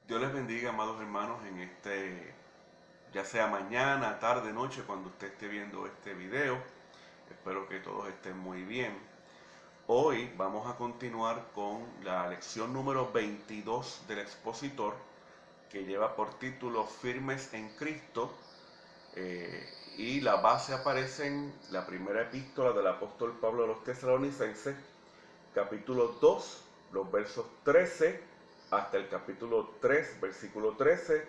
Dios les bendiga, amados hermanos, ya sea mañana, tarde, noche, cuando usted esté viendo este video. Espero que todos estén muy bien. Hoy vamos a continuar con la lección número 22 del expositor, que lleva por título Firmes en Cristo. Y la base aparece en la primera epístola del apóstol Pablo a los Tesalonicenses, capítulo 2, los versos 13 hasta el capítulo 3, versículo 13.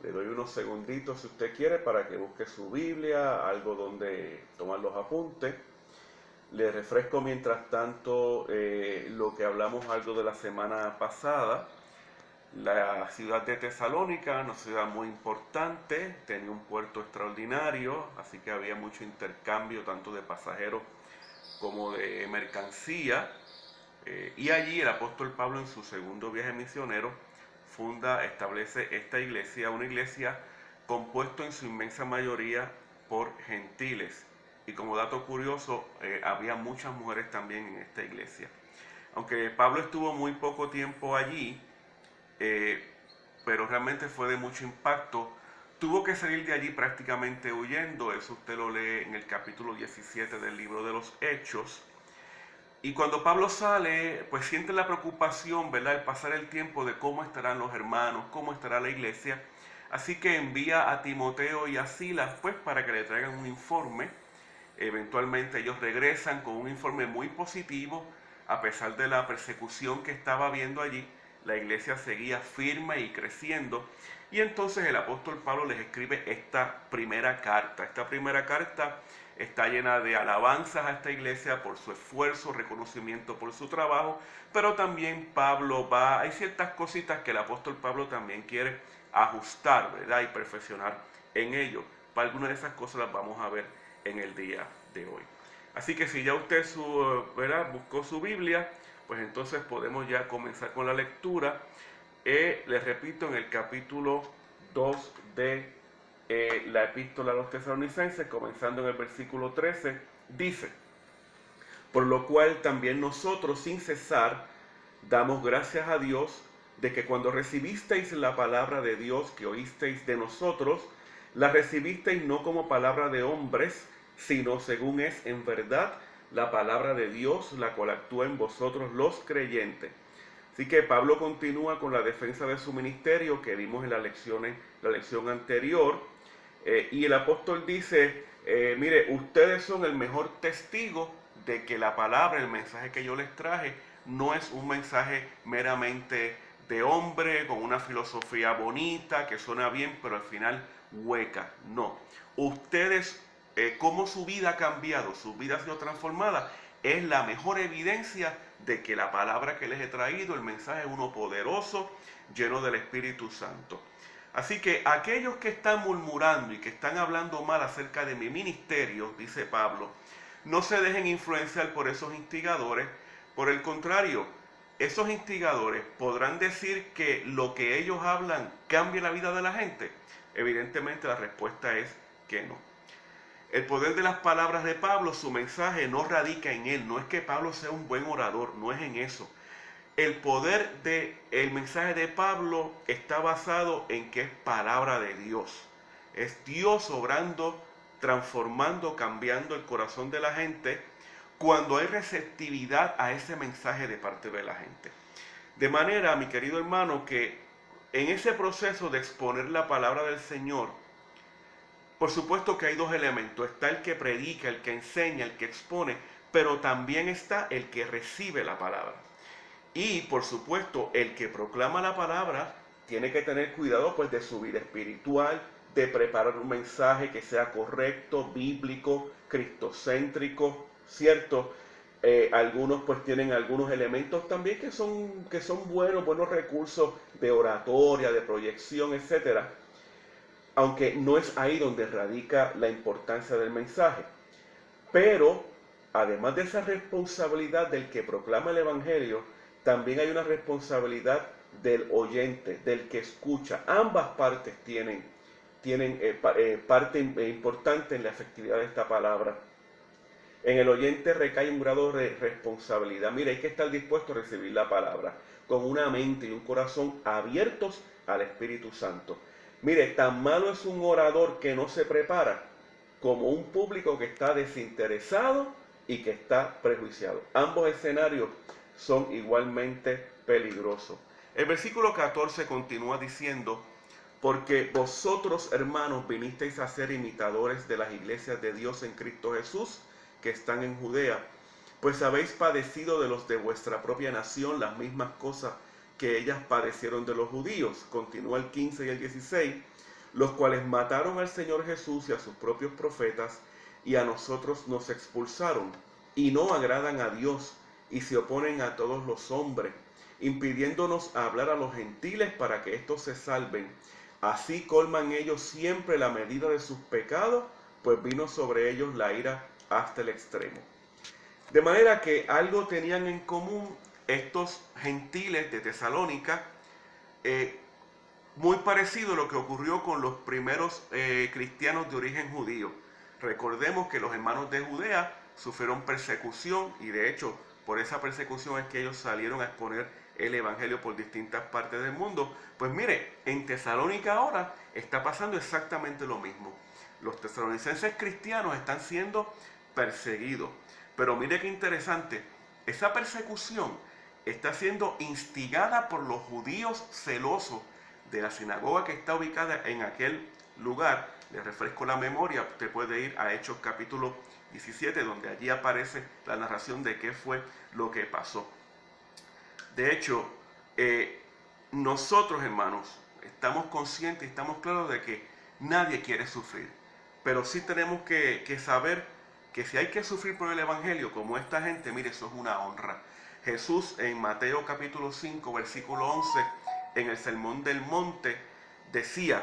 Le doy unos segunditos si usted quiere para que busque su Biblia, algo donde tomar los apuntes. Le refresco mientras tanto lo que hablamos algo de la semana pasada. La ciudad de Tesalónica, una ciudad muy importante, tenía un puerto extraordinario, así que había mucho intercambio tanto de pasajeros como de mercancía. Y allí el apóstol Pablo, en su segundo viaje misionero, establece esta iglesia, una iglesia compuesta en su inmensa mayoría por gentiles. Y como dato curioso, había muchas mujeres también en esta iglesia. Aunque Pablo estuvo muy poco tiempo allí, eh, pero realmente fue de mucho impacto, tuvo que salir de allí prácticamente huyendo. Eso usted lo lee en el capítulo 17 del libro de los Hechos. Y cuando Pablo sale, pues siente la preocupación, ¿verdad? El pasar el tiempo de cómo estarán los hermanos, cómo estará la iglesia. Así que envía a Timoteo y a Silas, pues, para que le traigan un informe. Eventualmente ellos regresan con un informe muy positivo. A pesar de la persecución que estaba habiendo allí, la iglesia seguía firme y creciendo. Y entonces el apóstol Pablo les escribe esta primera carta. Esta primera carta está llena de alabanzas a esta iglesia por su esfuerzo, reconocimiento por su trabajo, pero también hay ciertas cositas que el apóstol Pablo también quiere ajustar, ¿verdad? Y perfeccionar en ello. Para algunas de esas cosas las vamos a ver en el día de hoy. Así que si ya usted ¿verdad? Buscó su Biblia, pues entonces podemos ya comenzar con la lectura. Les repito, en el capítulo 2 de la epístola a los tesalonicenses, comenzando en el versículo 13, dice: por lo cual también nosotros sin cesar damos gracias a Dios de que cuando recibisteis la palabra de Dios que oísteis de nosotros, la recibisteis no como palabra de hombres, sino según es en verdad la palabra de Dios, la cual actúa en vosotros los creyentes. Así que Pablo continúa con la defensa de su ministerio que vimos en la lección anterior. Y el apóstol dice, mire, ustedes son el mejor testigo de que la palabra, el mensaje que yo les traje, no es un mensaje meramente de hombre, con una filosofía bonita, que suena bien, pero al final hueca. No. Ustedes, cómo su vida ha cambiado, su vida ha sido transformada, es la mejor evidencia de que la palabra que les he traído, el mensaje, es uno poderoso, lleno del Espíritu Santo. Así que aquellos que están murmurando y que están hablando mal acerca de mi ministerio, dice Pablo, no se dejen influenciar por esos instigadores. Por el contrario, esos instigadores podrán decir que lo que ellos hablan cambia la vida de la gente. Evidentemente la respuesta es que no. El poder de las palabras de Pablo, su mensaje no radica en él. No es que Pablo sea un buen orador, no es en eso. El poder del mensaje de Pablo está basado en que es palabra de Dios. Es Dios obrando, transformando, cambiando el corazón de la gente cuando hay receptividad a ese mensaje de parte de la gente. De manera, mi querido hermano, que en ese proceso de exponer la palabra del Señor, por supuesto que hay dos elementos. Está el que predica, el que enseña, el que expone, pero también está el que recibe la palabra. Y por supuesto, el que proclama la palabra tiene que tener cuidado pues de su vida espiritual, de preparar un mensaje que sea correcto, bíblico, cristocéntrico, ¿cierto? Algunos pues tienen algunos elementos también que son buenos recursos de oratoria, de proyección, etcétera. Aunque no es ahí donde radica la importancia del mensaje. Pero, además de esa responsabilidad del que proclama el Evangelio, también hay una responsabilidad del oyente, del que escucha. Ambas partes tienen parte importante en la efectividad de esta palabra. En el oyente recae un grado de responsabilidad. Mira, hay que estar dispuesto a recibir la palabra con una mente y un corazón abiertos al Espíritu Santo. Mire, tan malo es un orador que no se prepara como un público que está desinteresado y que está prejuiciado. Ambos escenarios son igualmente peligrosos. El versículo 14 continúa diciendo: porque vosotros, hermanos, vinisteis a ser imitadores de las iglesias de Dios en Cristo Jesús, que están en Judea, pues habéis padecido de los de vuestra propia nación las mismas cosas que ellas padecieron de los judíos. Continúa el 15 y el 16, los cuales mataron al Señor Jesús y a sus propios profetas, y a nosotros nos expulsaron, y no agradan a Dios, y se oponen a todos los hombres, impidiéndonos hablar a los gentiles para que éstos se salven. Así colman ellos siempre la medida de sus pecados, pues vino sobre ellos la ira hasta el extremo. De manera que algo tenían en común estos gentiles de Tesalónica, muy parecido a lo que ocurrió con los primeros cristianos de origen judío. Recordemos que los hermanos de Judea sufrieron persecución, y de hecho por esa persecución es que ellos salieron a exponer el evangelio por distintas partes del mundo. Pues mire, en Tesalónica ahora está pasando exactamente lo mismo. Los tesalonicenses cristianos están siendo perseguidos. Pero mire qué interesante, esa persecución está siendo instigada por los judíos celosos de la sinagoga que está ubicada en aquel lugar. Les refresco la memoria, usted puede ir a Hechos capítulo 17, donde allí aparece la narración de qué fue lo que pasó. De hecho, nosotros, hermanos, estamos conscientes y estamos claros de que nadie quiere sufrir, pero sí tenemos que saber que si hay que sufrir por el evangelio como esta gente, mire, eso es una honra. Jesús en Mateo capítulo 5, versículo 11, en el Sermón del Monte, decía: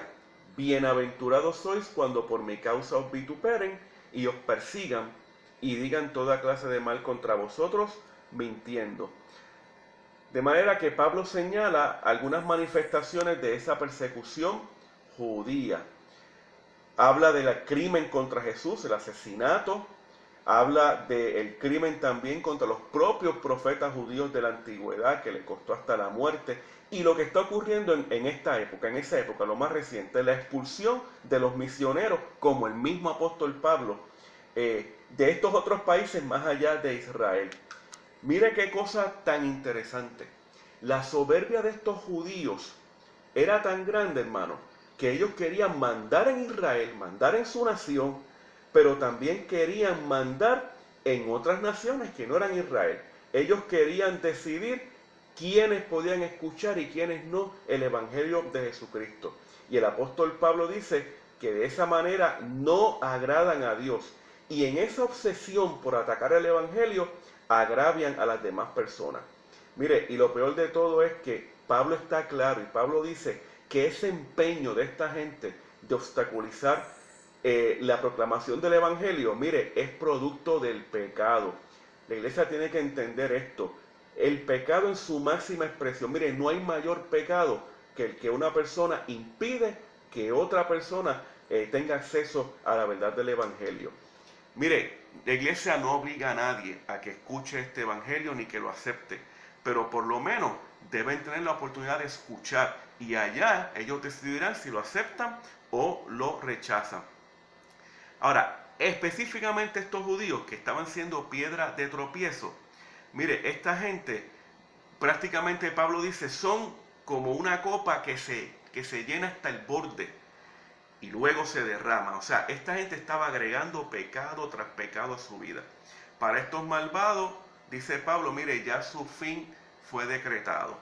bienaventurados sois cuando por mi causa os vituperen y os persigan y digan toda clase de mal contra vosotros, mintiendo. De manera que Pablo señala algunas manifestaciones de esa persecución judía. Habla del crimen contra Jesús, el asesinato. Habla del crimen también contra los propios profetas judíos de la antigüedad, que les costó hasta la muerte. Y lo que está ocurriendo en esta época, en esa época, lo más reciente, la expulsión de los misioneros, como el mismo apóstol Pablo, de estos otros países más allá de Israel. Mire qué cosa tan interesante. La soberbia de estos judíos era tan grande, hermano, que ellos querían mandar en Israel, mandar en su nación, pero también querían mandar en otras naciones que no eran Israel. Ellos querían decidir quiénes podían escuchar y quiénes no el evangelio de Jesucristo. Y el apóstol Pablo dice que de esa manera no agradan a Dios. Y en esa obsesión por atacar el evangelio, agravian a las demás personas. Mire, y lo peor de todo es que Pablo está claro, y Pablo dice que ese empeño de esta gente de obstaculizar la proclamación del evangelio, mire, es producto del pecado. La iglesia tiene que entender esto. El pecado en su máxima expresión. Mire, no hay mayor pecado que el que una persona impide que otra persona tenga acceso a la verdad del evangelio. Mire, la iglesia no obliga a nadie a que escuche este evangelio ni que lo acepte, pero por lo menos deben tener la oportunidad de escuchar, y allá ellos decidirán si lo aceptan o lo rechazan. Ahora, específicamente estos judíos que estaban siendo piedra de tropiezo, mire, esta gente, prácticamente Pablo dice, son como una copa que se llena hasta el borde y luego se derrama. O sea, esta gente estaba agregando pecado tras pecado a su vida. Para estos malvados, dice Pablo, mire, ya su fin fue decretado,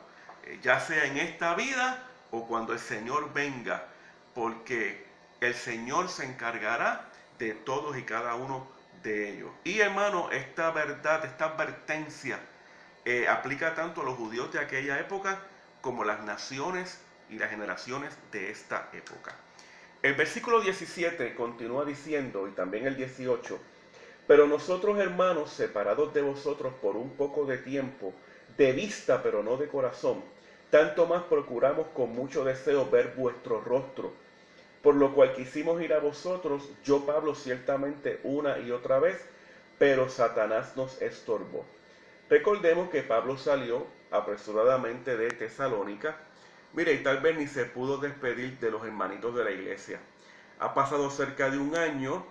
ya sea en esta vida o cuando el Señor venga, porque el Señor se encargará de todos y cada uno de ellos. Y hermano, esta verdad, esta advertencia aplica tanto a los judíos de aquella época como a las naciones y las generaciones de esta época. El versículo 17 continúa diciendo, y también el 18, pero nosotros, hermanos, separados de vosotros por un poco de tiempo, de vista pero no de corazón, tanto más procuramos con mucho deseo ver vuestro rostro, por lo cual quisimos ir a vosotros, yo Pablo ciertamente una y otra vez, pero Satanás nos estorbó. Recordemos que Pablo salió apresuradamente de Tesalónica, Mire, y tal vez ni se pudo despedir de los hermanitos de la iglesia. Ha pasado cerca de un año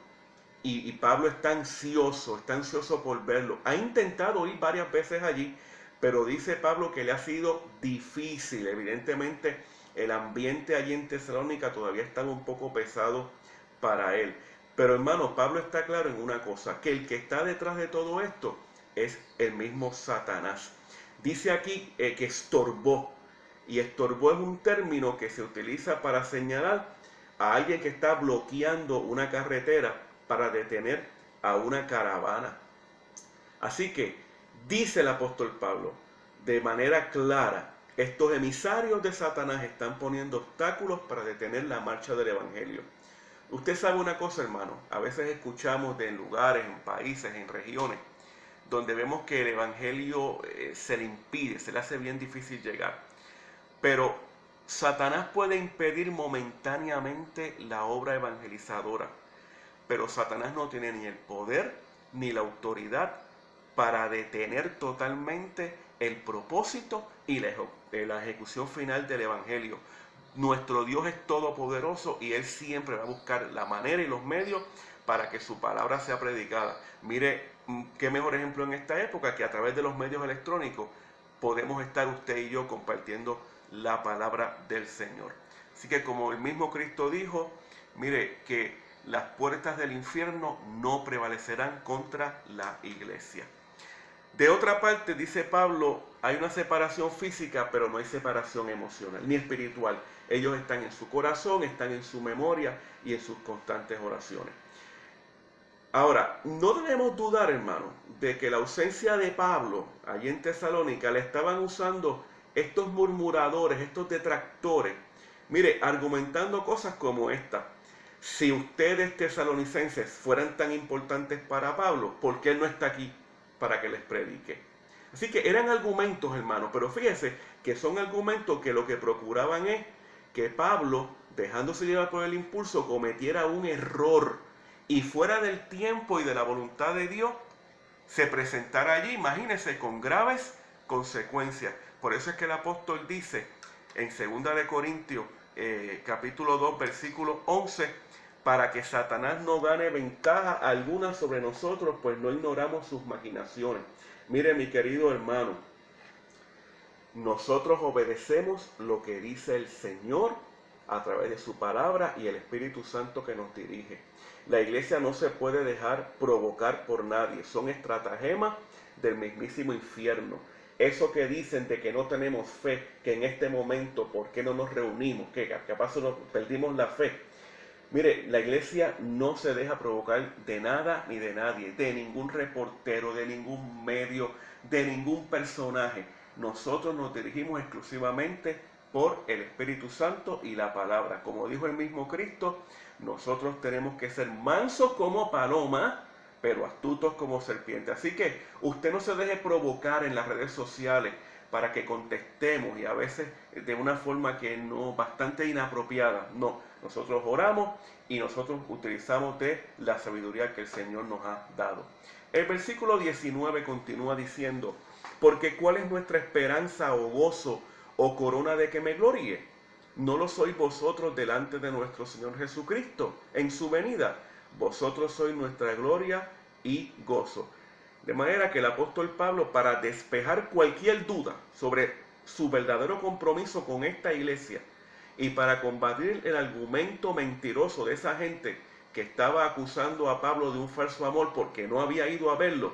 y Pablo está ansioso por verlo. Ha intentado ir varias veces allí, pero dice Pablo que le ha sido difícil. Evidentemente el ambiente allí en Tesalónica todavía está un poco pesado para él. Pero hermano, Pablo está claro en una cosa, que el que está detrás de todo esto es el mismo Satanás. Dice aquí que estorbó. Y estorbó es un término que se utiliza para señalar a alguien que está bloqueando una carretera para detener a una caravana. Así que dice el apóstol Pablo de manera clara, estos emisarios de Satanás están poniendo obstáculos para detener la marcha del evangelio. Usted sabe una cosa, hermano, a veces escuchamos de lugares, en países, en regiones, donde vemos que el evangelio se le impide, se le hace bien difícil llegar. Pero Satanás puede impedir momentáneamente la obra evangelizadora, pero Satanás no tiene ni el poder ni la autoridad para detener totalmente el propósito y la ejecución final del evangelio. Nuestro Dios es todopoderoso y Él siempre va a buscar la manera y los medios para que su palabra sea predicada. Mire, qué mejor ejemplo en esta época que a través de los medios electrónicos podemos estar usted y yo compartiendo la palabra del Señor. Así que como el mismo Cristo dijo, mire que las puertas del infierno no prevalecerán contra la iglesia. De otra parte, dice Pablo, hay una separación física, pero no hay separación emocional ni espiritual. Ellos están en su corazón, están en su memoria y en sus constantes oraciones. Ahora, no debemos dudar, hermano, de que la ausencia de Pablo allí en Tesalónica le estaban usando estos murmuradores, estos detractores, mire, argumentando cosas como esta. Si ustedes tesalonicenses fueran tan importantes para Pablo, ¿por qué él no está aquí para que les predique? Así que eran argumentos, hermano, pero fíjese que son argumentos que lo que procuraban es que Pablo, dejándose llevar por el impulso, cometiera un error y fuera del tiempo y de la voluntad de Dios, se presentara allí, imagínense, con graves consecuencias. Por eso es que el apóstol dice en 2 de Corintios, capítulo 2, versículo 11, para que Satanás no gane ventaja alguna sobre nosotros, pues no ignoramos sus maquinaciones. Mire, mi querido hermano, nosotros obedecemos lo que dice el Señor a través de su palabra y el Espíritu Santo que nos dirige. La iglesia no se puede dejar provocar por nadie. Son estratagemas del mismísimo infierno. Eso que dicen de que no tenemos fe, que en este momento, ¿por qué no nos reunimos? ¿Qué capaz nos perdimos la fe? Mire, la iglesia no se deja provocar de nada ni de nadie, de ningún reportero, de ningún medio, de ningún personaje. Nosotros nos dirigimos exclusivamente por el Espíritu Santo y la palabra. Como dijo el mismo Cristo, nosotros tenemos que ser mansos como paloma, pero astutos como serpiente. Así que usted no se deje provocar en las redes sociales para que contestemos y a veces de una forma que no, bastante inapropiada. No, nosotros oramos y nosotros utilizamos de la sabiduría que el Señor nos ha dado. El versículo 19 continúa diciendo, porque ¿cuál es nuestra esperanza o gozo o corona de que me gloríe? ¿No lo sois vosotros delante de nuestro Señor Jesucristo en su venida? Vosotros sois nuestra gloria y gozo. De manera que el apóstol Pablo, para despejar cualquier duda sobre su verdadero compromiso con esta iglesia y para combatir el argumento mentiroso de esa gente que estaba acusando a Pablo de un falso amor porque no había ido a verlo,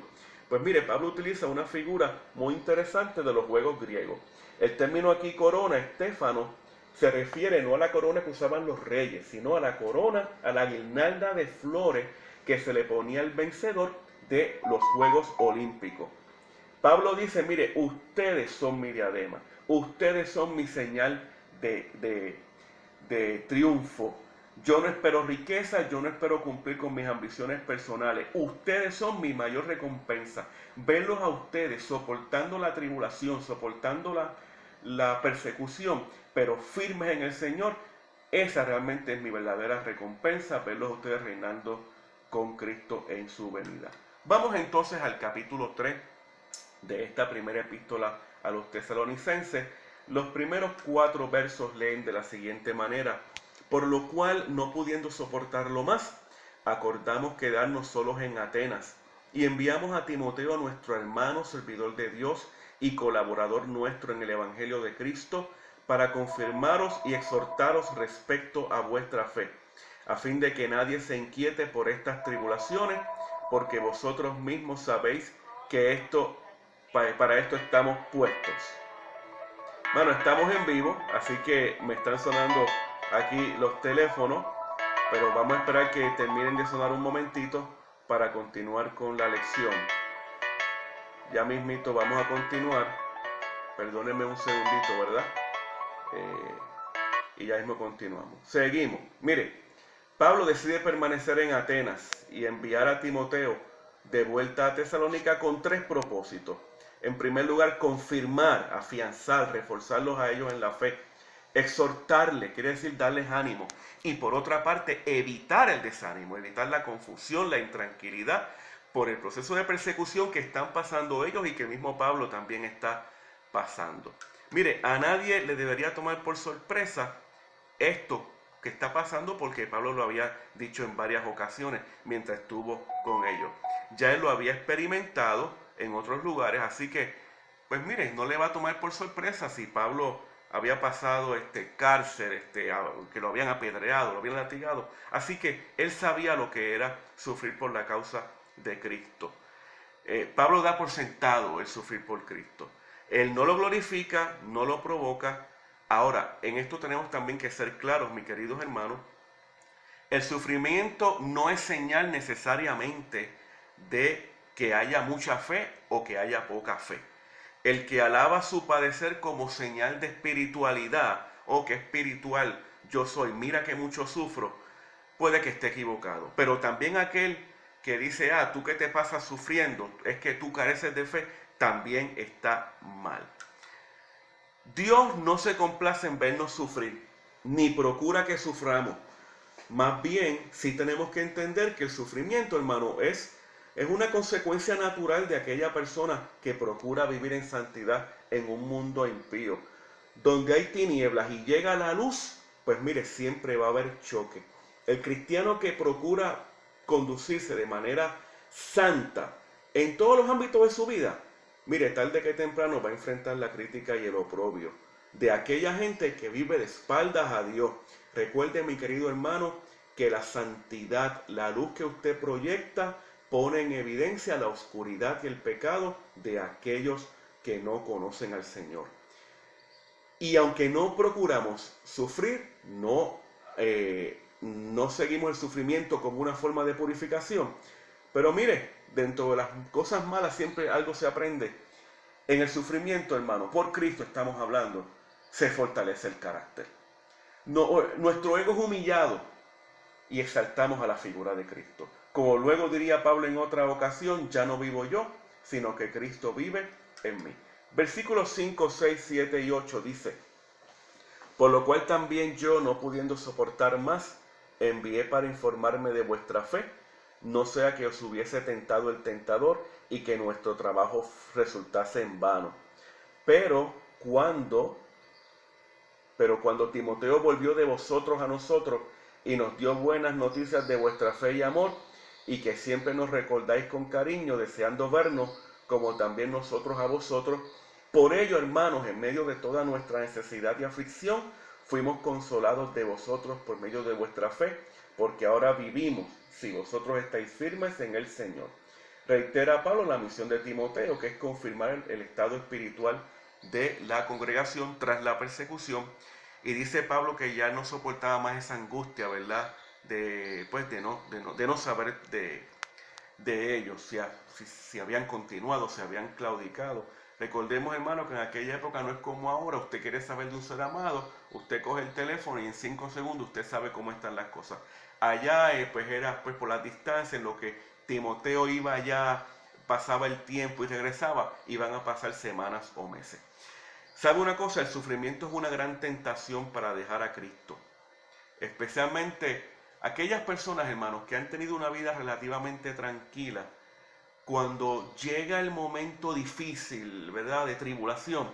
pues mire, Pablo utiliza una figura muy interesante de los juegos griegos. El término aquí corona, estéfano, se refiere no a la corona que usaban los reyes, sino a la corona, a la guirnalda de flores que se le ponía al vencedor de los Juegos Olímpicos. Pablo dice, mire, ustedes son mi diadema, ustedes son mi señal de triunfo. Yo no espero riqueza, yo no espero cumplir con mis ambiciones personales. Ustedes son mi mayor recompensa. Verlos a ustedes soportando la tribulación, soportando la persecución, pero firmes en el Señor, esa realmente es mi verdadera recompensa, verlos a ustedes reinando con Cristo en su venida. Vamos entonces al capítulo 3 de esta primera epístola a los tesalonicenses. Los primeros 4 versos leen de la siguiente manera: por lo cual, no pudiendo soportarlo más, acordamos quedarnos solos en Atenas, y enviamos a Timoteo, nuestro hermano, servidor de Dios y colaborador nuestro en el Evangelio de Cristo, para confirmaros y exhortaros respecto a vuestra fe, a fin de que nadie se inquiete por estas tribulaciones, porque vosotros mismos sabéis que para esto estamos puestos. Bueno, estamos en vivo, así que me están sonando aquí los teléfonos, pero vamos a esperar que terminen de sonar un momentito para continuar con la lección. Ya mismito vamos a continuar. Perdónenme un segundito, ¿verdad? Y ya mismo continuamos. Seguimos. Mire, Pablo decide permanecer en Atenas y enviar a Timoteo de vuelta a Tesalónica con 3 propósitos. En primer lugar, confirmar, afianzar, reforzarlos a ellos en la fe. Exhortarles, quiere decir darles ánimo. Y por otra parte, evitar el desánimo, evitar la confusión, la intranquilidad por el proceso de persecución que están pasando ellos y que el mismo Pablo también está pasando. Mire, a nadie le debería tomar por sorpresa esto que está pasando, porque Pablo lo había dicho en varias ocasiones mientras estuvo con ellos. Ya él lo había experimentado en otros lugares, así que, pues mire, no le va a tomar por sorpresa si Pablo había pasado cárcel, que lo habían apedreado, lo habían latigado. Así que él sabía lo que era sufrir por la causa de Cristo. Pablo da por sentado el sufrir por Cristo. Él no lo glorifica, no lo provoca. Ahora, en esto tenemos también que ser claros, mis queridos hermanos. El sufrimiento no es señal necesariamente de que haya mucha fe o que haya poca fe. El que alaba su padecer como señal de espiritualidad o que espiritual yo soy, mira que mucho sufro, puede que esté equivocado. Pero también aquel que dice, tú que te pasas sufriendo, es que tú careces de fe, también está mal. Dios no se complace en vernos sufrir, ni procura que suframos. Más bien, sí tenemos que entender que el sufrimiento, hermano, es una consecuencia natural de aquella persona que procura vivir en santidad en un mundo impío. Donde hay tinieblas y llega la luz, pues mire, siempre va a haber choque. El cristiano que procura conducirse de manera santa en todos los ámbitos de su vida, mire, tarde que temprano va a enfrentar la crítica y el oprobio de aquella gente que vive de espaldas a Dios. Recuerde, mi querido hermano, que la santidad, la luz que usted proyecta, pone en evidencia la oscuridad y el pecado de aquellos que no conocen al Señor. Y aunque no procuramos sufrir, no seguimos el sufrimiento como una forma de purificación. Pero mire, dentro de las cosas malas siempre algo se aprende. En el sufrimiento, hermano, por Cristo estamos hablando, se fortalece el carácter. Nuestro ego es humillado y exaltamos a la figura de Cristo. Como luego diría Pablo en otra ocasión, ya no vivo yo, sino que Cristo vive en mí. Versículos 5, 6, 7 y 8 dice: por lo cual también yo, no pudiendo soportar más, envié para informarme de vuestra fe, no sea que os hubiese tentado el tentador y que nuestro trabajo resultase en vano. Pero cuando Timoteo volvió de vosotros a nosotros y nos dio buenas noticias de vuestra fe y amor, y que siempre nos recordáis con cariño, deseando vernos, como también nosotros a vosotros, por ello, hermanos, en medio de toda nuestra necesidad y aflicción, fuimos consolados de vosotros por medio de vuestra fe, porque ahora vivimos, si vosotros estáis firmes en el Señor. Reitera Pablo la misión de Timoteo, que es confirmar el estado espiritual de la congregación tras la persecución. Y dice Pablo que ya no soportaba más esa angustia, ¿verdad? De no saber de ellos, si habían continuado, si habían claudicado. Recordemos, hermano, que en aquella época no es como ahora. Usted quiere saber de un ser amado, usted coge el teléfono y en 5 segundos usted sabe cómo están las cosas. Allá era por la distancia, en lo que Timoteo iba allá, pasaba el tiempo y regresaba, iban a pasar semanas o meses. ¿Sabe una cosa? El sufrimiento es una gran tentación para dejar a Cristo. Especialmente aquellas personas, hermanos, que han tenido una vida relativamente tranquila. Cuando llega el momento difícil, ¿verdad?, de tribulación,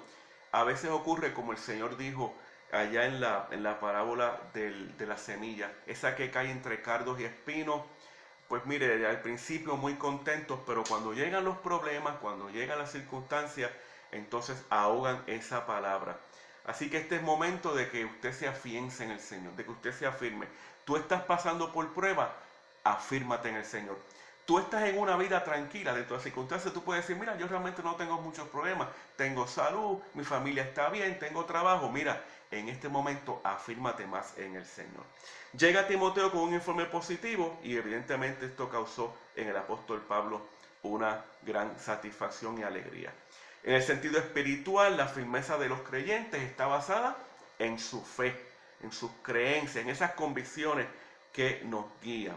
a veces ocurre como el Señor dijo allá en la parábola de la semilla, esa que cae entre cardos y espinos. Pues mire, al principio muy contentos, pero cuando llegan los problemas, cuando llegan las circunstancias, entonces ahogan esa palabra. Así que este es momento de que usted se afiance en el Señor, de que usted se afirme. Tú estás pasando por prueba, afírmate en el Señor. Tú estás en una vida tranquila, dentro de las circunstancias tú puedes decir, mira, yo realmente no tengo muchos problemas, tengo salud, mi familia está bien, tengo trabajo. Mira, en este momento afírmate más en el Señor. Llega Timoteo con un informe positivo y evidentemente esto causó en el apóstol Pablo una gran satisfacción y alegría. En el sentido espiritual, la firmeza de los creyentes está basada en su fe, en sus creencias, en esas convicciones que nos guían.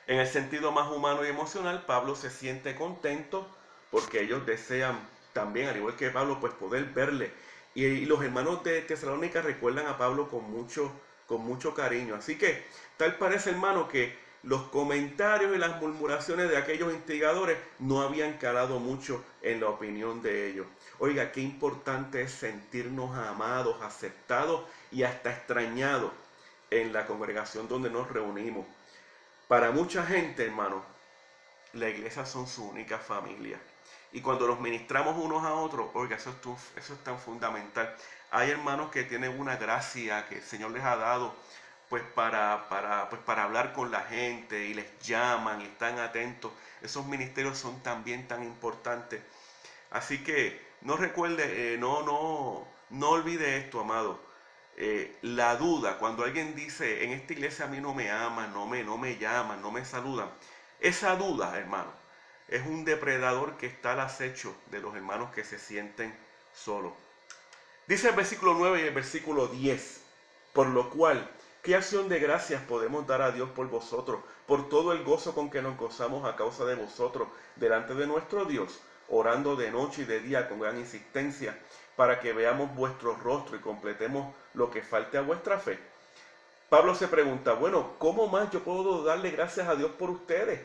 En el sentido más humano y emocional, Pablo se siente contento porque ellos desean también, al igual que Pablo, pues poder verle. Y los hermanos de Tesalónica recuerdan a Pablo con mucho cariño. Así que tal parece, hermano, que los comentarios y las murmuraciones de aquellos instigadores no habían calado mucho en la opinión de ellos. Oiga, qué importante es sentirnos amados, aceptados y hasta extrañados en la congregación donde nos reunimos. Para mucha gente, hermano, la iglesia son su única familia. Y cuando los ministramos unos a otros, oiga, eso es tan fundamental. Hay hermanos que tienen una gracia que el Señor les ha dado pues para hablar con la gente y les llaman y están atentos. Esos ministerios son también tan importantes. Así que no recuerde, no olvide esto, amado. La duda, cuando alguien dice, en esta iglesia a mí no me aman, no me llaman, no me saludan. Esa duda, hermano, es un depredador que está al acecho de los hermanos que se sienten solos. Dice el versículo 9 y el versículo 10, por lo cual, ¿qué acción de gracias podemos dar a Dios por vosotros, por todo el gozo con que nos gozamos a causa de vosotros, delante de nuestro Dios, orando de noche y de día con gran insistencia, para que veamos vuestro rostro y completemos lo que falte a vuestra fe? Pablo se pregunta, bueno, ¿cómo más yo puedo darle gracias a Dios por ustedes?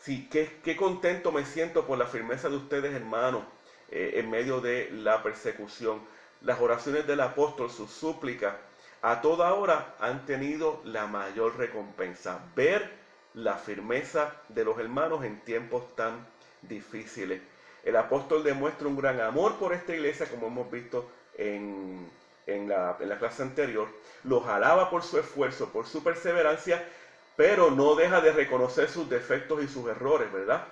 Sí, qué contento me siento por la firmeza de ustedes, hermanos, en medio de la persecución. Las oraciones del apóstol, sus súplicas, a toda hora han tenido la mayor recompensa. Ver la firmeza de los hermanos en tiempos tan difíciles. El apóstol demuestra un gran amor por esta iglesia, como hemos visto en la clase anterior. Los alaba por su esfuerzo, por su perseverancia, pero no deja de reconocer sus defectos y sus errores, ¿verdad?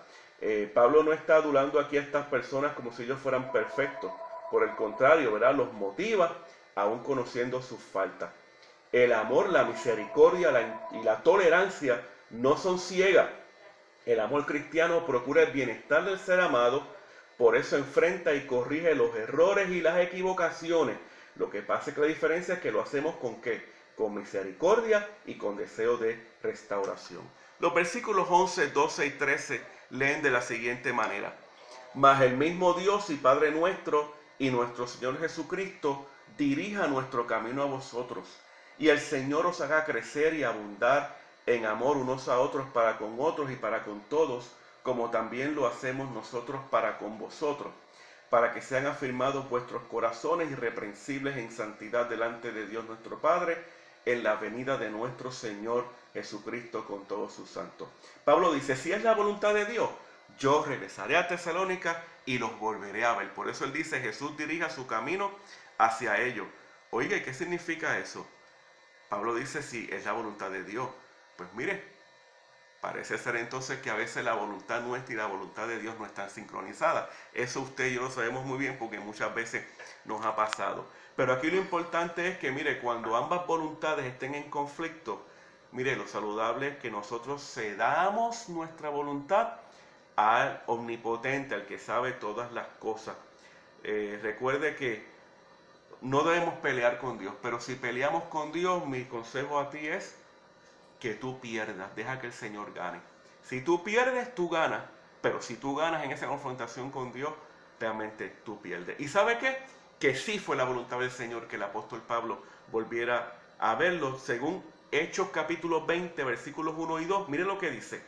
Pablo no está adulando aquí a estas personas como si ellos fueran perfectos. Por el contrario, ¿verdad? Los motiva aún conociendo sus faltas. El amor, la misericordia y la tolerancia no son ciegas. El amor cristiano procura el bienestar del ser amado, por eso enfrenta y corrige los errores y las equivocaciones. Lo que pasa es que la diferencia es que lo hacemos ¿con qué? Con misericordia y con deseo de restauración. Los versículos 11, 12 y 13 leen de la siguiente manera. Mas el mismo Dios y Padre nuestro y nuestro Señor Jesucristo dirija nuestro camino a vosotros, y el Señor os haga crecer y abundar en amor unos a otros para con otros y para con todos, como también lo hacemos nosotros para con vosotros, para que sean afirmados vuestros corazones irreprensibles en santidad delante de Dios nuestro Padre, en la venida de nuestro Señor Jesucristo con todos sus santos. Pablo dice, si es la voluntad de Dios, yo regresaré a Tesalónica y los volveré a ver. Por eso él dice, Jesús dirija su camino hacia ellos. Oiga, ¿qué significa eso? Pablo dice, si es la voluntad de Dios. Pues mire, parece ser entonces que a veces la voluntad nuestra y la voluntad de Dios no están sincronizadas. Eso usted y yo lo sabemos muy bien porque muchas veces nos ha pasado. Pero aquí lo importante es que, mire, cuando ambas voluntades estén en conflicto, mire, lo saludable es que nosotros cedamos nuestra voluntad al omnipotente, al que sabe todas las cosas. Recuerde que no debemos pelear con Dios, pero si peleamos con Dios, mi consejo a ti es que tú pierdas, deja que el Señor gane. Si tú pierdes, tú ganas, pero si tú ganas en esa confrontación con Dios, realmente tú pierdes. ¿Y sabe qué? Que sí fue la voluntad del Señor que el apóstol Pablo volviera a verlo, según Hechos capítulo 20, versículos 1 y 2. Mire lo que dice.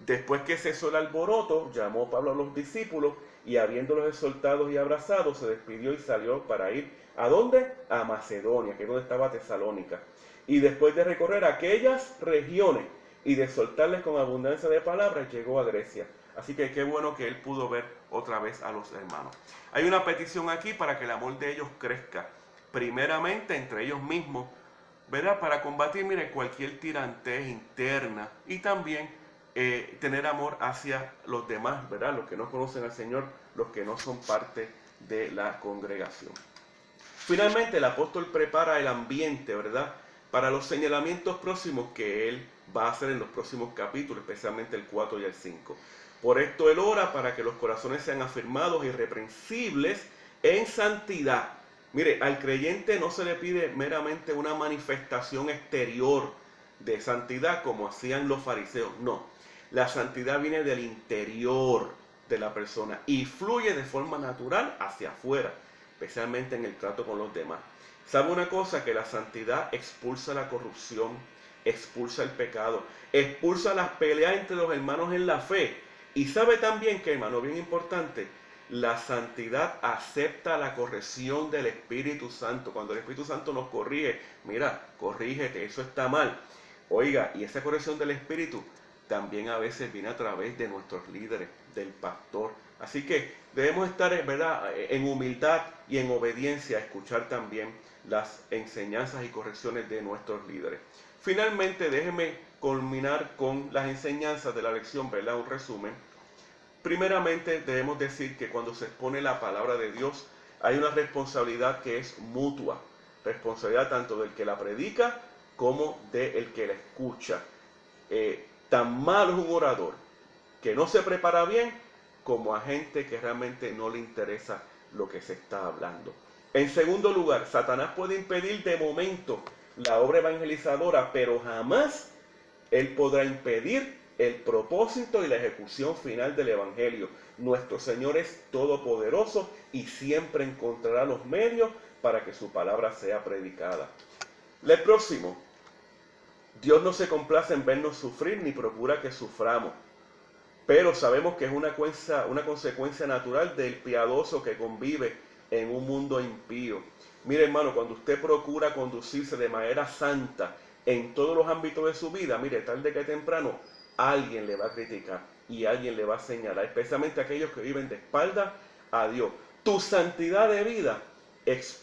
Después que cesó el alboroto, llamó Pablo a los discípulos y habiéndolos exhortados y abrazados, se despidió y salió para ir, ¿a dónde? A Macedonia, que es donde estaba Tesalónica. Y después de recorrer aquellas regiones y de soltarles con abundancia de palabras, llegó a Grecia. Así que qué bueno que él pudo ver otra vez a los hermanos. Hay una petición aquí para que el amor de ellos crezca. Primeramente entre ellos mismos, ¿verdad? Para combatir, mire, cualquier tirantez interna y también tener amor hacia los demás, ¿verdad? Los que no conocen al Señor, los que no son parte de la congregación. Finalmente, el apóstol prepara el ambiente, ¿verdad? Para los señalamientos próximos que él va a hacer en los próximos capítulos, especialmente el 4 y el 5. Por esto él ora para que los corazones sean afirmados, irreprensibles, en santidad. Mire, al creyente no se le pide meramente una manifestación exterior de santidad como hacían los fariseos, no. La santidad viene del interior de la persona y fluye de forma natural hacia afuera, especialmente en el trato con los demás. ¿Sabe una cosa? Que la santidad expulsa la corrupción, expulsa el pecado, expulsa las peleas entre los hermanos en la fe. Y sabe también que, hermano, bien importante, la santidad acepta la corrección del Espíritu Santo. Cuando el Espíritu Santo nos corrige, mira, corrígete, eso está mal. Oiga, y esa corrección del Espíritu también a veces viene a través de nuestros líderes, del pastor. Así que debemos estar, ¿verdad?, en humildad y en obediencia a escuchar también las enseñanzas y correcciones de nuestros líderes. Finalmente, déjeme culminar con las enseñanzas de la lección, ¿verdad?, un resumen. Primeramente, debemos decir que cuando se expone la palabra de Dios, hay una responsabilidad que es mutua. Responsabilidad tanto del que la predica como del que la escucha. Tan malo es un orador que no se prepara bien como a gente que realmente no le interesa lo que se está hablando. En segundo lugar, Satanás puede impedir de momento la obra evangelizadora, pero jamás él podrá impedir el propósito y la ejecución final del evangelio. Nuestro Señor es todopoderoso y siempre encontrará los medios para que su palabra sea predicada. El próximo, Dios no se complace en vernos sufrir ni procura que suframos, pero sabemos que es una consecuencia natural del piadoso que convive en un mundo impío. Mire, hermano, cuando usted procura conducirse de manera santa en todos los ámbitos de su vida, mire, tarde que temprano alguien le va a criticar y alguien le va a señalar, especialmente aquellos que viven de espalda a Dios. Tu santidad de vida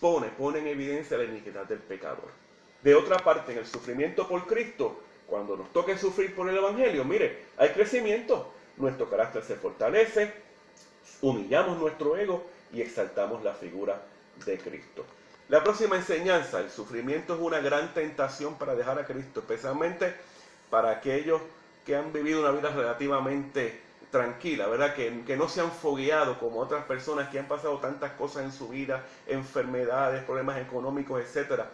pone en evidencia la iniquidad del pecador. De otra parte, en el sufrimiento por Cristo, cuando nos toque sufrir por el Evangelio, mire, hay crecimiento. Nuestro carácter se fortalece, humillamos nuestro ego y exaltamos la figura de Cristo. La próxima enseñanza, el sufrimiento es una gran tentación para dejar a Cristo, especialmente para aquellos que han vivido una vida relativamente tranquila, ¿verdad? Que no se han fogueado como otras personas que han pasado tantas cosas en su vida, enfermedades, problemas económicos, etcétera.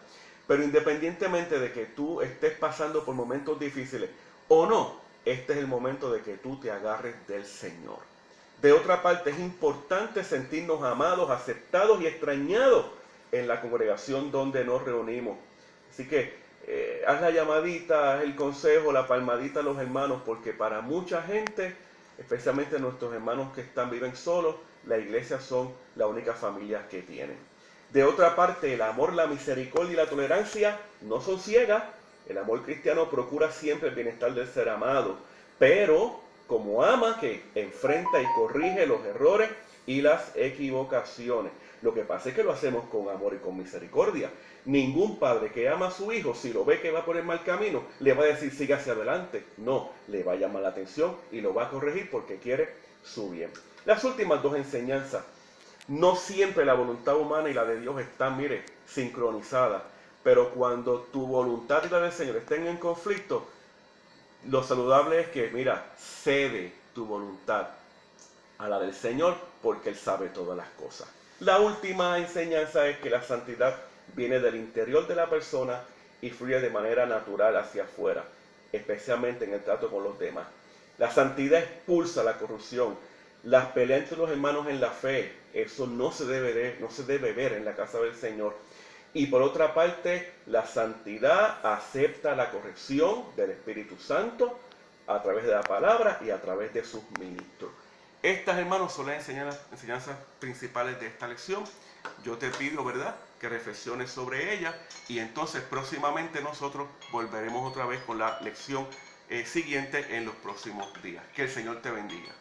Pero independientemente de que tú estés pasando por momentos difíciles o no, este es el momento de que tú te agarres del Señor. De otra parte, es importante sentirnos amados, aceptados y extrañados en la congregación donde nos reunimos. Así que haz la llamadita, haz el consejo, la palmadita a los hermanos, porque para mucha gente, especialmente nuestros hermanos que viven solos, la iglesia son la única familia que tienen. De otra parte, el amor, la misericordia y la tolerancia no son ciegas. El amor cristiano procura siempre el bienestar del ser amado, pero como ama, que enfrenta y corrige los errores y las equivocaciones. Lo que pasa es que lo hacemos con amor y con misericordia. Ningún padre que ama a su hijo, si lo ve que va por el mal camino, le va a decir siga hacia adelante. No, le va a llamar la atención y lo va a corregir porque quiere su bien. Las últimas dos enseñanzas. No siempre la voluntad humana y la de Dios están, mire, sincronizadas. Pero cuando tu voluntad y la del Señor estén en conflicto, lo saludable es que, mira, cede tu voluntad a la del Señor porque Él sabe todas las cosas. La última enseñanza es que la santidad viene del interior de la persona y fluye de manera natural hacia afuera, especialmente en el trato con los demás. La santidad expulsa la corrupción. Las peleas entre los hermanos en la fe, eso no se debe ver en la casa del Señor. Y por otra parte, la santidad acepta la corrección del Espíritu Santo a través de la palabra y a través de sus ministros. Estas, hermanos, son las enseñanzas principales de esta lección. Yo te pido, ¿verdad?, que reflexiones sobre ellas y entonces próximamente nosotros volveremos otra vez con la lección siguiente en los próximos días. Que el Señor te bendiga.